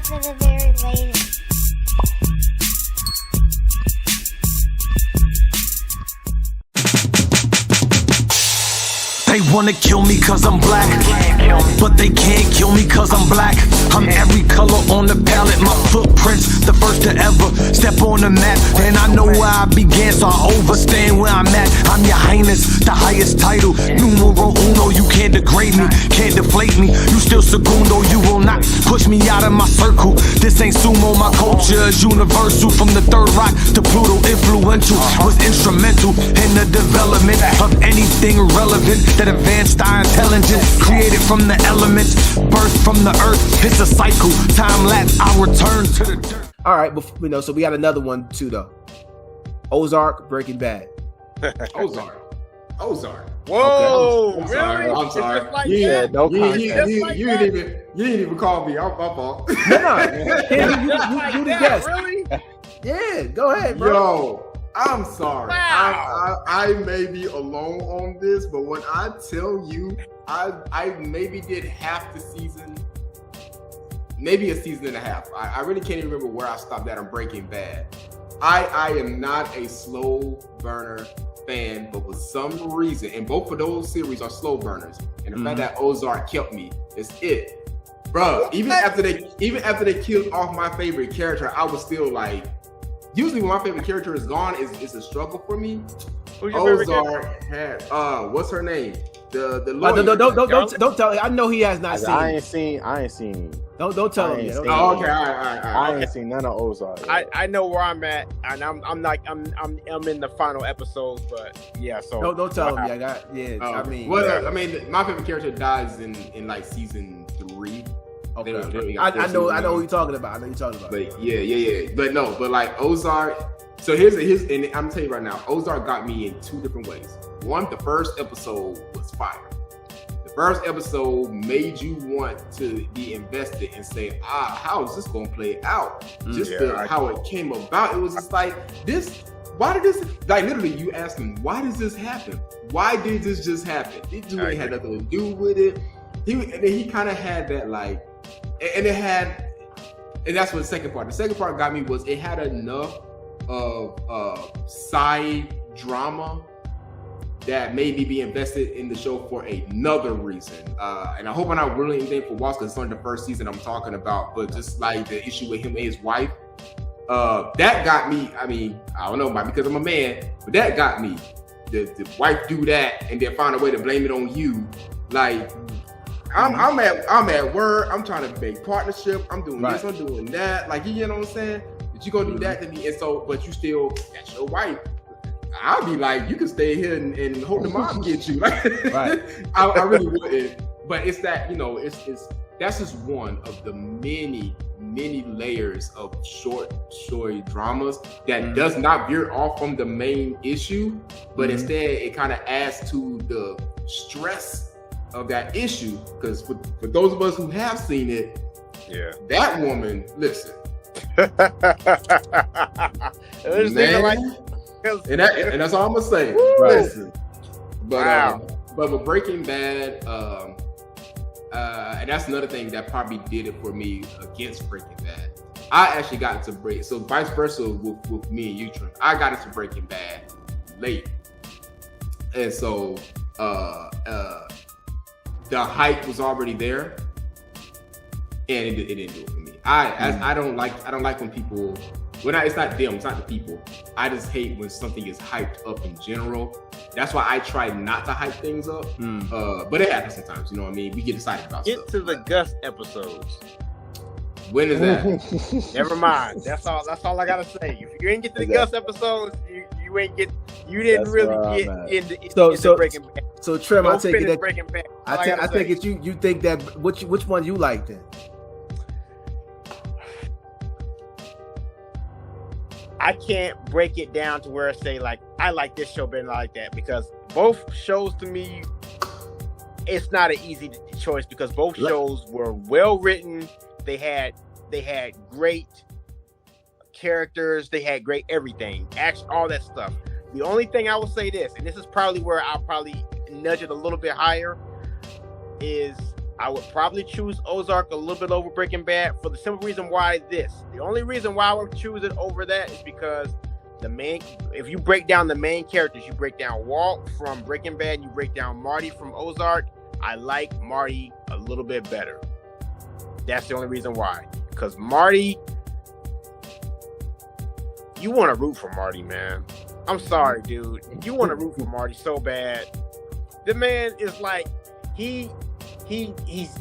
for the very lady. They wanna kill me cause I'm black, but they can't kill me cause I'm black. I'm every color on the palette, my footprints, the first to ever step on the map. And I know where I began, so I overstand where I'm at. I'm your highness, the highest title, numero uno. You can't degrade me, can't deflate me. You still segundo, you will not push me out of my circle. This ain't sumo, my culture is universal. From the third rock to Pluto, influential, was instrumental in the development of anything relevant that advanced our intelligence, created from the elements, birthed from the earth. It's a cycle, time lapse, I return to the dirt. All right, but so we got another one too though. Ozark, Breaking Bad. Ozark. Whoa, Okay. really? I'm sorry. It's just like Yeah, that? no It's context. just like You that? didn't even call me. I'm my fault. No, Like you the that, guest. really? Yeah, go ahead, bro. Yo, I'm sorry. Wow. I may be alone on this, but when I tell you, I maybe did half the season, maybe a season and a half. I really can't even remember where I stopped at on Breaking Bad. I am not a slow burner fan, but for some reason, and both of those series are slow burners, and the fact that Ozark kept me is it, bro. Even after they killed off my favorite character, I was still like. Usually when my favorite character is gone, it's a struggle for me. Who's your favorite Ozark had what's her name? The lawyer. Don't tell. I know he has not seen. I ain't seen. Don't tell him yet. Oh, okay, all right. I ain't seen none of Ozark. I know where I'm at, and I'm in the final episode, but yeah. So Don't tell him yet. I mean, my favorite character dies in like season 3. okay. I know who you're talking about. But yeah. But like Ozark. So here's and I'm telling you right now, Ozark got me in 2 different ways. One, the first episode was fire. The first episode made you want to be invested and say, how is this gonna play out? How it came about. It was just like this. Why did this? Like literally, you ask him, why does this happen? Why did this just happen? It really had nothing to do with it. He kind of had that like. And that's what the second part. The second part got me was it had enough of side drama that made me be invested in the show for another reason. And I hope I'm not ruining anything for Walsh because it's only the first season I'm talking about. But just like the issue with him and his wife, that got me. I mean, I don't know, maybe because I'm a man, but that got me. The wife do that and then find a way to blame it on you, like. I'm at work. I'm trying to make partnership. I'm doing this. I'm doing that. Like, you know what I'm saying? But you gonna do that to me, and so, but you still, that's your wife. I'll be like, you can stay here and hope the mom gets you. Like, right. I really wouldn't. But it's that, it's that's just one of the many layers of short story dramas that does not veer off from the main issue, but instead it kind of adds to the stress of that issue, because for those of us who have seen it, that woman, listen, man, and that's all I'm gonna say. Listen, but with Breaking Bad, and that's another thing that probably did it for me against Breaking Bad. I actually got into so vice versa with me and you, Trim. I got into Breaking Bad late, and so the hype was already there, and it didn't do it for me. I don't like when people. It's not them. It's not the people. I just hate when something is hyped up in general. That's why I try not to hype things up. But it happens sometimes. You know what I mean? We get excited about stuff. Get to the Gus episodes. When is that? Never mind. That's all I gotta say. If you ain't get to the Gus episodes, you didn't really get into Breaking Bad. So Trim, I take it that Breaking Bad. I think it's you think that which one you like then? I can't break it down to where I say like I like this show better than I like that, because both shows to me, it's not an easy choice because both shows were well written. They had great characters. They had great everything, action, all that stuff. The only thing I will say this, and this is probably where I'll probably nudge it a little bit higher, is I would probably choose Ozark a little bit over Breaking Bad for the simple reason why this. The only reason why I would choose it over that is because if you break down the main characters, you break down Walt from Breaking Bad, you break down Marty from Ozark. I like Marty a little bit better. That's the only reason why. Because Marty, you want to root for Marty, man. I'm sorry, dude. You want to root for Marty so bad. The man is like, he's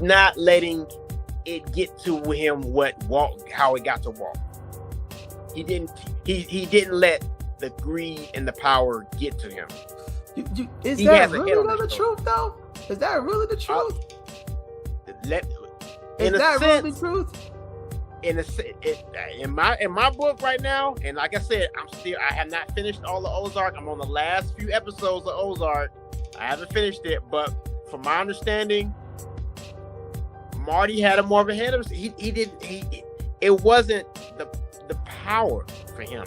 not letting it get to him how it got to Walt. He didn't let the greed and the power get to him. Is that really the truth, though? Is that really the truth? Is that really the truth? In my book right now, and like I said, I have not finished all of Ozark. I'm on the last few episodes of Ozark. I haven't finished it, but from my understanding, Marty had more of a head of it wasn't the power for him.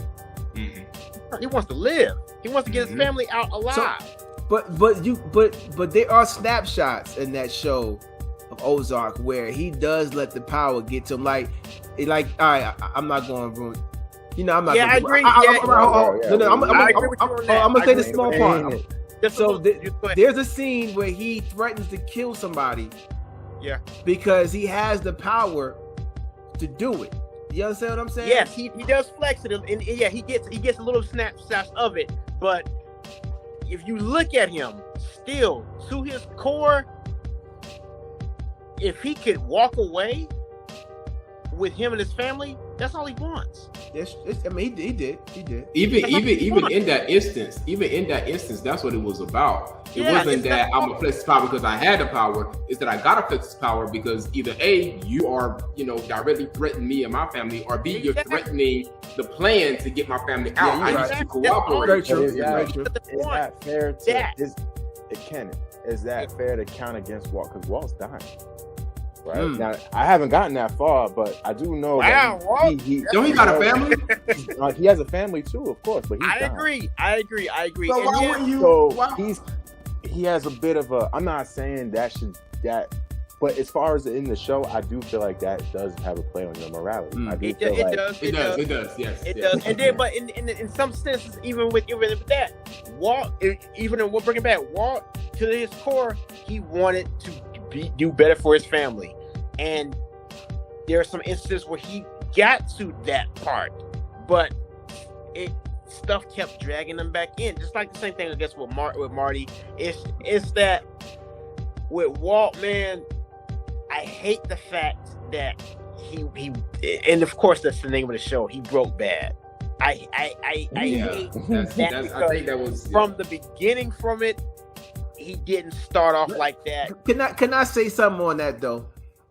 Mm-hmm. He wants to live. He wants to get his family out alive. But there are snapshots in that show of Ozark where he does let the power get to him. Like all right, I'm not going to ruin. I'm not. Yeah, I agree. I'm gonna say the small part. So there's a scene where he threatens to kill somebody. Yeah. Because he has the power to do it. You understand what I'm saying? Yes, he does flex it, and yeah, he gets a little snapshots of it. But if you look at him, still to his core, if he could walk away with him and his family, that's all he wants. Yes, I mean he did. Even in that instance, that's what it was about. It wasn't that I'm gonna flex this power because I had the power. It's that I gotta flex this power because either A, you are directly threatening me and my family, or B, you're threatening the plan to get my family out. I need to cooperate. Is that fair is that fair to count against Walt? Because Walt's dying. Right now, I haven't gotten that far, but I do know that he got a family. He has a family too, of course. But I agree. So why wouldn't you? He has a bit of a. I'm not saying that, but as far as in the show, I do feel like that does have a play on your morality. It does. Yes, it does. And then, but in some senses, even with that, Walt, even in Breaking Bad, Walt, to his core, he wanted to do better for his family, and there are some instances where he got to that part, but stuff kept dragging him back in. Just like the same thing, I guess, with Marty. It's that with Walt, man, I hate the fact that he and of course that's the name of the show. He broke bad. I hate that I think that was from the beginning. From it, he didn't start off like that. Can I say something on that though?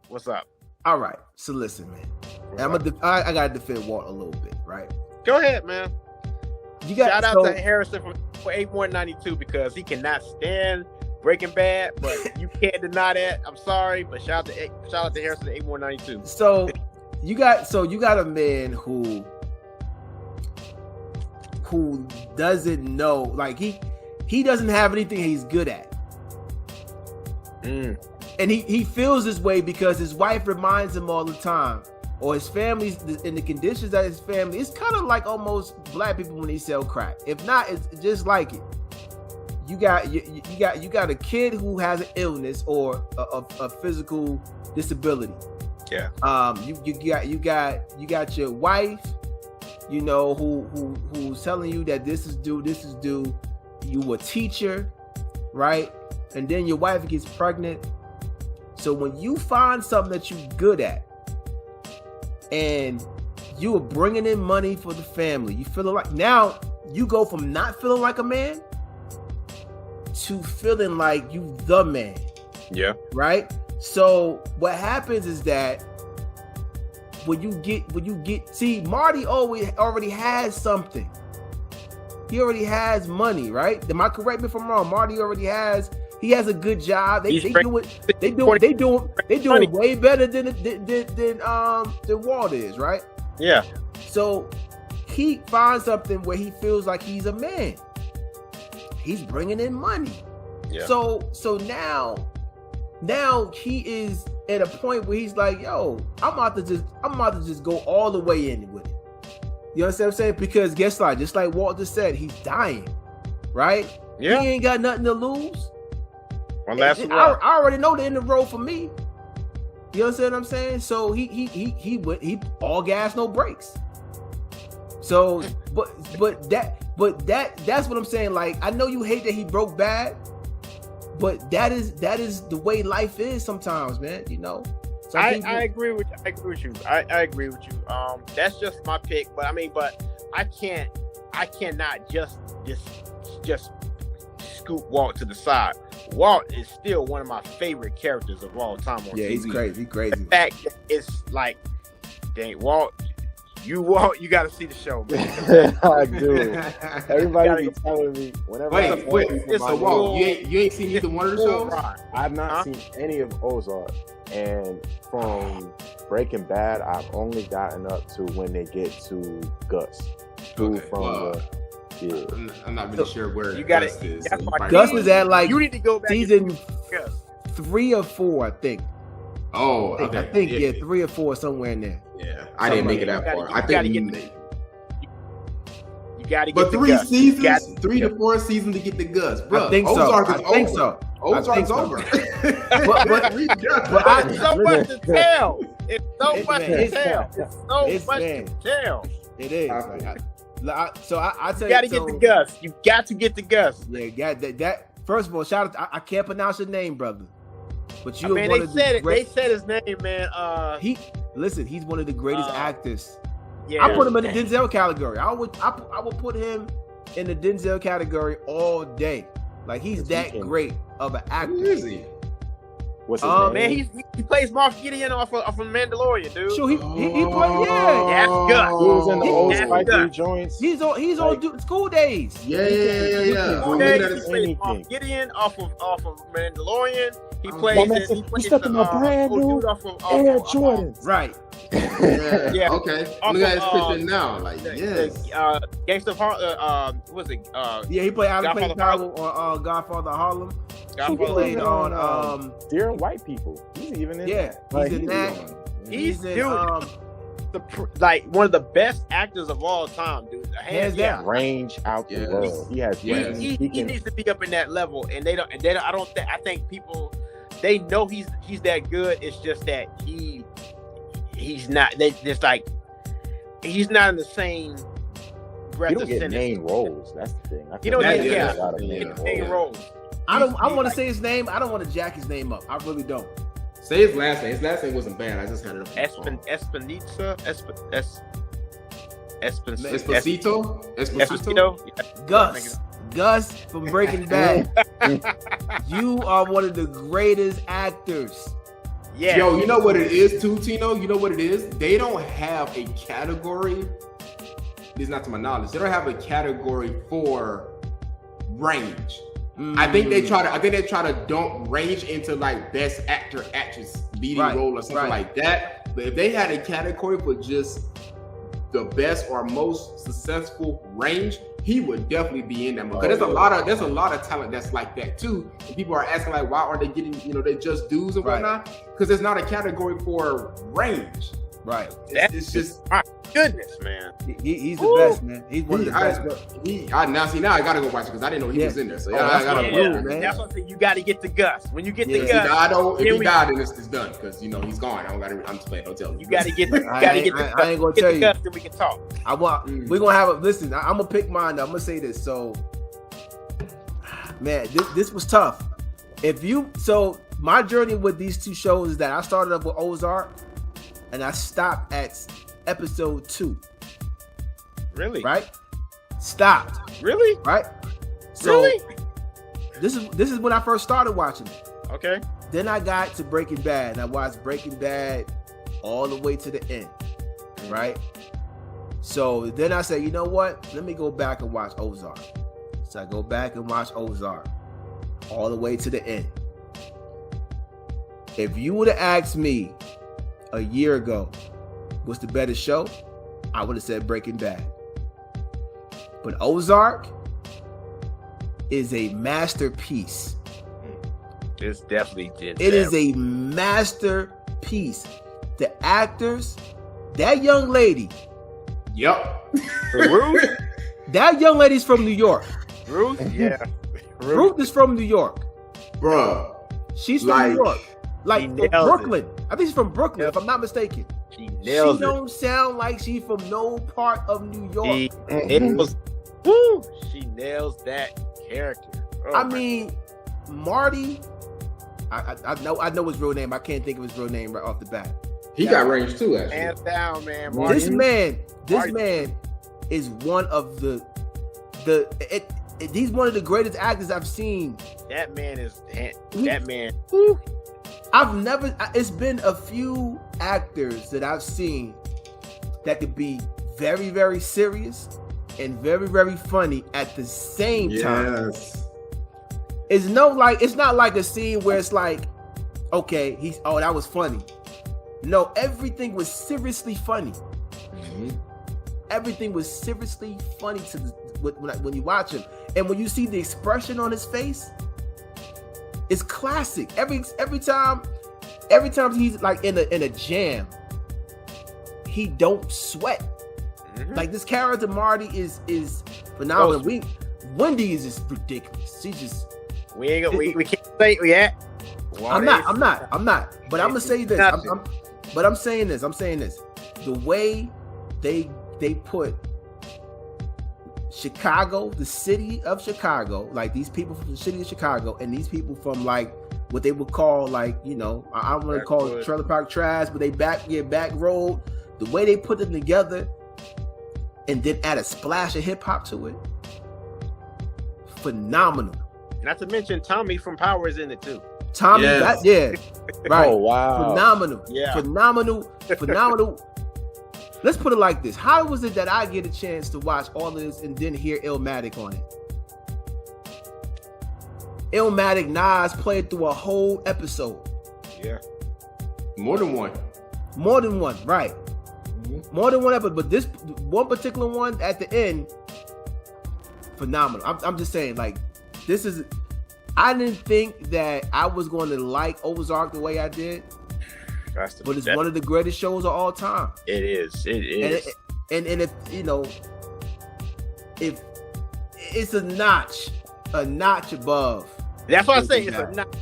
What's up? All right. So listen, man. I gotta defend Walt a little bit, right? Go ahead, man. Shout out to Harrison for 8192 because he cannot stand Breaking Bad, but you can't deny that. I'm sorry, but shout out to Harrison 8192. So you got a man who doesn't know, like he doesn't have anything he's good at. And he feels this way because his wife reminds him all the time, or his family's in the conditions that his family. It's kind of like almost black people when they sell crack. If not, it's just like it. You got a kid who has an illness or a physical disability. Yeah. You got your wife, who's telling you that this is due. You a teacher, right? And then your wife gets pregnant. So when you find something that you're good at, and you are bringing in money for the family, you feel like now you go from not feeling like a man to feeling like you the man. Yeah. Right? So what happens is that when you get see, Marty already has something. He already has money, right? Am I correct me if I'm wrong? Marty he has a good job. They doing way better than Walt is, right? Yeah. So he finds something where he feels like he's a man. He's bringing in money. Yeah. So now now he is at a point where he's like, yo, I'm about to just go all the way in with it. You understand what I'm saying? Because guess what? Just like Walter said, he's dying, right? Yeah. He ain't got nothing to lose. One last I one. already know the end of the road for me. You understand what I'm saying? So he went all gas, no brakes. So, but that's what I'm saying. Like, I know you hate that he broke bad, but that is the way life is sometimes, man. You know. I agree with you. I agree with you. That's just my pick, but I cannot just scoop Walt to the side. Walt is still one of my favorite characters of all time on TV. He's crazy. He's crazy. The fact that it's like, dang, Walt, you got to see the show, man. I do. Everybody be telling me whenever. Wait, so Walt, you ain't seen either one of the shows? I've not seen any of Ozark, and from Breaking Bad, I've only gotten up to when they get to Gus. I'm not really sure where you got Gus is. So Gus was at like you need to go back season Gus. 3 or 4, I think. Oh, okay. I think 3 or 4 somewhere in there. Yeah, I didn't make it that far. I think you got to get. But the 3 Gus. seasons, 3 to 4 seasons to get the Gus, bro. I think Ozark so. is I think over. so. Ozark's over. But It's so much to tell. It's so much to tell. It's so much to tell. It is. I tell you, You got to get the Gus. You got to get the Gus. Yeah, that. First of all, shout out. I can't pronounce your name, brother. But you, they said it. They said his name, man. He's one of the greatest actors. Yeah, I put him in the Denzel category. I would put him in the Denzel category all day. Like, he's that great of an actor. Who is he? What's his name? Man, he plays Moff Gideon off of Mandalorian, dude. Sure, he played. Yeah, that's Gus. He was in the old That's Spike Lee Gus. joints. he's on School Days. Yeah. School I'm Days, looking at he his- plays Moff Gideon off of Mandalorian. He My plays man said, "You stuck in my brand new Air Jordans." Right. Yeah. Okay. Off Look at of, his picture now. Like, yes. Gangsta of Harlem. What was it? Yeah, he played Godfather Powell on Godfather Harlem. He Godfather played Harlem. on Dear White People. He's even in that. he's in that. He's in dude. Like one of the best actors of all time, dude. Hands down. range out the Yes. world. He has. Yes. He He can. needs to be up in that level, and they don't. I think people, they know he's that good. It's just that he's not. They just like he's not in the same breath He don't of get sentence. main roles. That's the thing. I He don't feel get like a lot of main main roles. roles. I want to say his name. I don't want to jack his name up. I really don't. Say his last name. His last name wasn't bad. I just had it up. Esposito. Esposito? Gus from Breaking Bad. You are one of the greatest actors. Yeah. Yo, you know what it is too, Tino? You know what it is? They don't have a category. This is not to my knowledge. They don't have a category for range. I think they try to dump range into like best actor, actress, leading role or something like that. But if they had a category for just the best or most successful range, he would definitely be in that. Because there's a lot of talent that's like that too. And people are asking like, why aren't they getting, they just dudes and whatnot? Because there's not a category for range. Right. It's just my goodness, man. He's the best, man. He's one of the best. Now I gotta go watch it because I didn't know he was in there. So I gotta go, man. That's what I think. You got to get the Gus. When you get the If Gus, he died, then it's done because he's gone. I'm just playing. Don't tell him. you got to get the. I ain't gonna tell you. Gus, then we can talk. We're gonna have a listen. I'm gonna pick mine. I'm gonna say this. So, man, this was tough. So my journey with these two shows is that I started up with Ozark, and I stopped at episode 2. Really? Right? Stopped. Really? Right? So Really? this is when I first started watching it. Okay. Then I got to Breaking Bad, and I watched Breaking Bad all the way to the end. Right? So then I said, you know what? Let me go back and watch Ozark. So I go back and watch Ozark all the way to the end. If you would have asked me a year ago what's the better show, I would have said Breaking Bad. But Ozark is a masterpiece It's definitely Denzel. It is a masterpiece. The actors, that young lady, Yep. Ruth. that young lady's from New York. Ruth, yeah. Ruth is from New York. Bruh. She's from Like, New York. Like she from nails Brooklyn. I think she's from Brooklyn, if I'm not mistaken. She nails She don't sound like she's from no part of New York. it. Woo! She nails that character. Oh, I mean, Marty. I know his real name. I can't think of his real name right off the bat. He got range too, actually. hands down, man. This man Marty. is one of he's one of the greatest actors I've seen. That man is that man. Woo. It's been a few actors that I've seen that could be very, very serious and very, very funny at the same time. Yes. It's not like a scene where it's like, okay, that was funny. No, everything was seriously funny. Mm-hmm. Everything was seriously funny when you watch him, and when you see the expression on his face, it's classic. Every time he's like in a jam, he don't sweat. Mhm. Like this character Marty is phenomenal. Wendy is just ridiculous. She's just. We can't say yet. I'm not. But I'm gonna say this. I'm saying this. The way they put Chicago, the city of Chicago, like these people from the city of Chicago, and these people from like what they would call like, I don't want to call it trailer park trash, but they back road. The way they put them together, and then add a splash of hip hop to it, phenomenal. Not to mention Tommy from Power is in it too. Tommy, Yes. right. Oh, wow. Phenomenal. Yeah. Phenomenal. Let's put it like this. How was it that I get a chance to watch all of this and then hear Illmatic on it? Illmatic, Nas played through a whole episode. Yeah. More than one. Right. Mm-hmm. More than one episode. But this one particular one at the end, phenomenal. I'm just saying, like, this is... I didn't think that I was going to like Ozark the way I did, but it's one of the greatest shows of all time. It is. It is. And if if it's a notch above. That's what I say. It's a notch.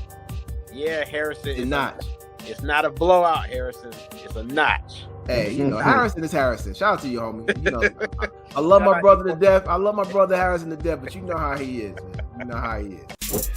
Yeah, Harrison. It's a notch. It's not a blowout, Harrison. It's a notch. Hey, Harrison is Harrison. Shout out to you, homie. I love my brother to death. I love my brother Harrison to death, but you know how he is, man. You know how he is.